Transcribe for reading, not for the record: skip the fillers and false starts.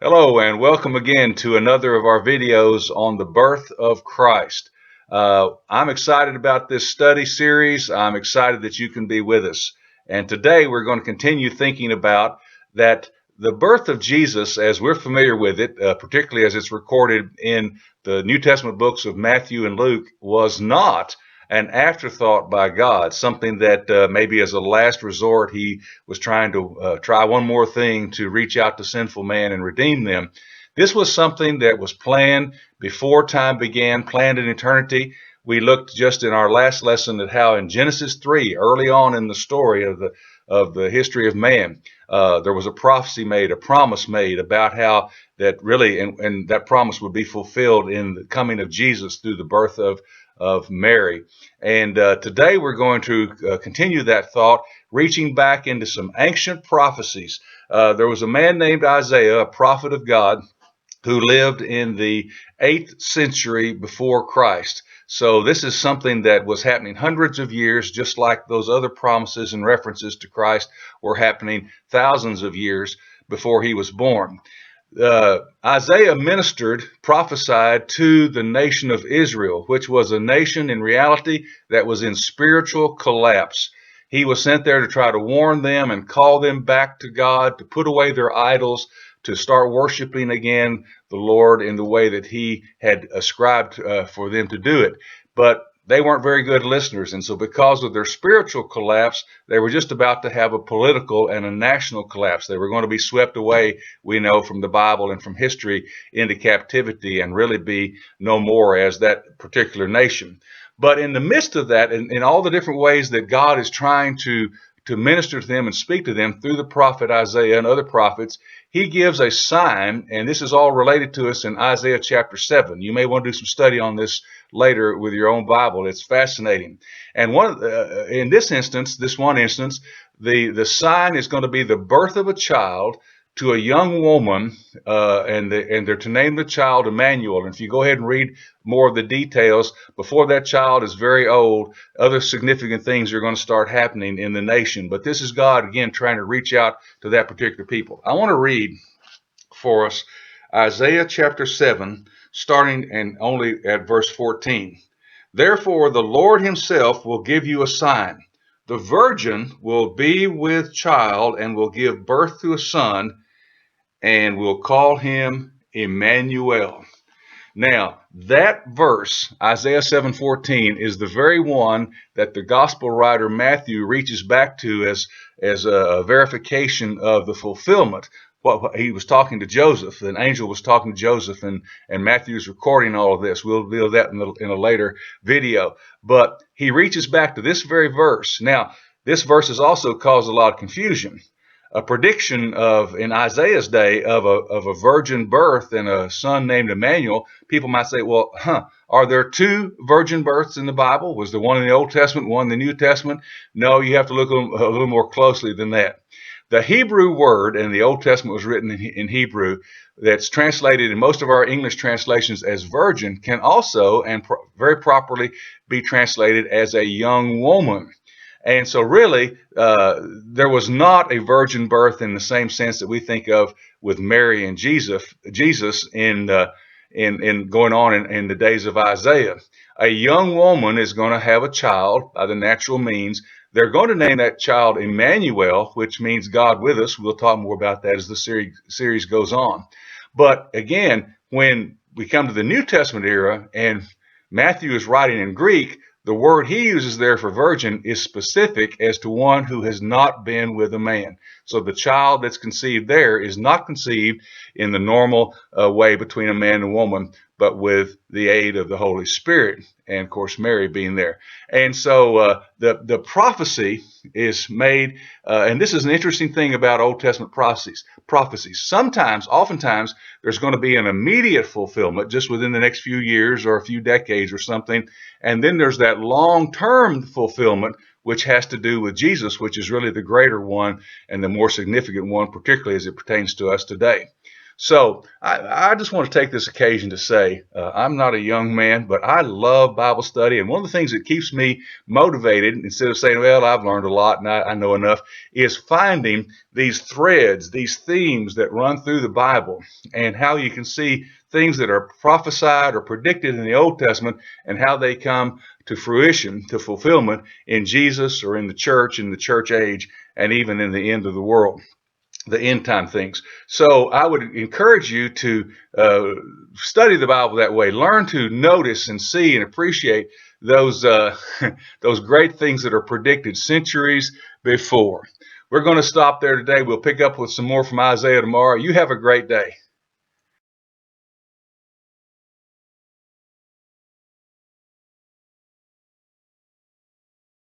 Hello and welcome again to another of our videos on the birth of Christ. I'm excited about this study series. I'm excited that you can be with us. And today we're going to continue thinking about that the birth of Jesus, as we're familiar with it, particularly as it's recorded in the New Testament books of Matthew and Luke, was not an afterthought by God, something that maybe as a last resort he was trying to try one more thing to reach out to sinful man and redeem them. This was something that was planned before time began, planned in eternity. We looked just in our last lesson at how in Genesis 3, early on in the story of the history of man, there was a prophecy made, a promise made about how that really, and that promise would be fulfilled in the coming of Jesus through the birth of Mary. And today we're going to continue that thought, reaching back into some ancient prophecies. There was a man named Isaiah, a prophet of God, who lived in the 8th century before Christ. So this is something that was happening hundreds of years, just like those other promises and references to Christ were happening thousands of years before he was born. Isaiah ministered, prophesied to the nation of Israel, which was a nation in reality that was in spiritual collapse. He was sent there to try to warn them and call them back to God, to put away their idols, to start worshiping again the Lord in the way that he had ascribed for them to do it. But they weren't very good listeners. And so because of their spiritual collapse, they were just about to have a political and a national collapse. They were going to be swept away, we know from the Bible and from history, into captivity and really be no more as that particular nation. But in the midst of that, in all the different ways that God is trying to minister to them and speak to them through the prophet Isaiah and other prophets, he gives a sign, and this is all related to us in Isaiah chapter 7. You may want to do some study on this later with your own Bible. It's fascinating. And in this instance, the sign is going to be the birth of a child to a young woman, and they're to name the child Emmanuel. And if you go ahead and read more of the details, before that child is very old, other significant things are going to start happening in the nation. But this is God, again, trying to reach out to that particular people. I want to read for us Isaiah chapter 7, starting and only at verse 14. Therefore, the Lord himself will give you a sign. The virgin will be with child and will give birth to a son, and will call him Emmanuel. Now, that verse, Isaiah 7:14, is the very one that the gospel writer Matthew reaches back to as a verification of the fulfillment. What he was talking to Joseph, an angel was talking to Joseph, and Matthew's recording all of this. We'll deal with that in a later video. But he reaches back to this very verse. Now, this verse has also caused a lot of confusion. A prediction of in Isaiah's day of a virgin birth and a son named Emmanuel, people might say, well, are there two virgin births in the Bible? Was there one in the Old Testament, one in the New Testament? No, you have to look a little more closely than that. The Hebrew word, and the Old Testament was written in Hebrew, that's translated in most of our English translations as virgin, can also and very properly be translated as a young woman. And so really, there was not a virgin birth in the same sense that we think of with Mary and Jesus in going on in the days of Isaiah. A young woman is going to have a child by the natural means. They're going to name that child Emmanuel, which means God with us. We'll talk more about that as the series goes on. But again, when we come to the New Testament era and Matthew is writing in Greek, the word he uses there for virgin is specific as to one who has not been with a man. So the child that's conceived there is not conceived in the normal way between a man and woman, but with the aid of the Holy Spirit, and of course Mary being there. And so the prophecy is made, and this is an interesting thing about Old Testament prophecies. Oftentimes, there's going to be an immediate fulfillment just within the next few years or a few decades or something. And then there's that long-term fulfillment, which has to do with Jesus, which is really the greater one and the more significant one, particularly as it pertains to us today. So I just want to take this occasion to say I'm not a young man, but I love Bible study. And one of the things that keeps me motivated, instead of saying, well, I've learned a lot and I know enough, is finding these threads, these themes that run through the Bible, and how you can see things that are prophesied or predicted in the Old Testament and how they come to fruition, to fulfillment in Jesus or in the church age, and even in the end of the world, the end time things. So I would encourage you to study the Bible that way. Learn to notice and see and appreciate those those great things that are predicted centuries before. We're going to stop there today. We'll pick up with some more from Isaiah tomorrow. You have a great day.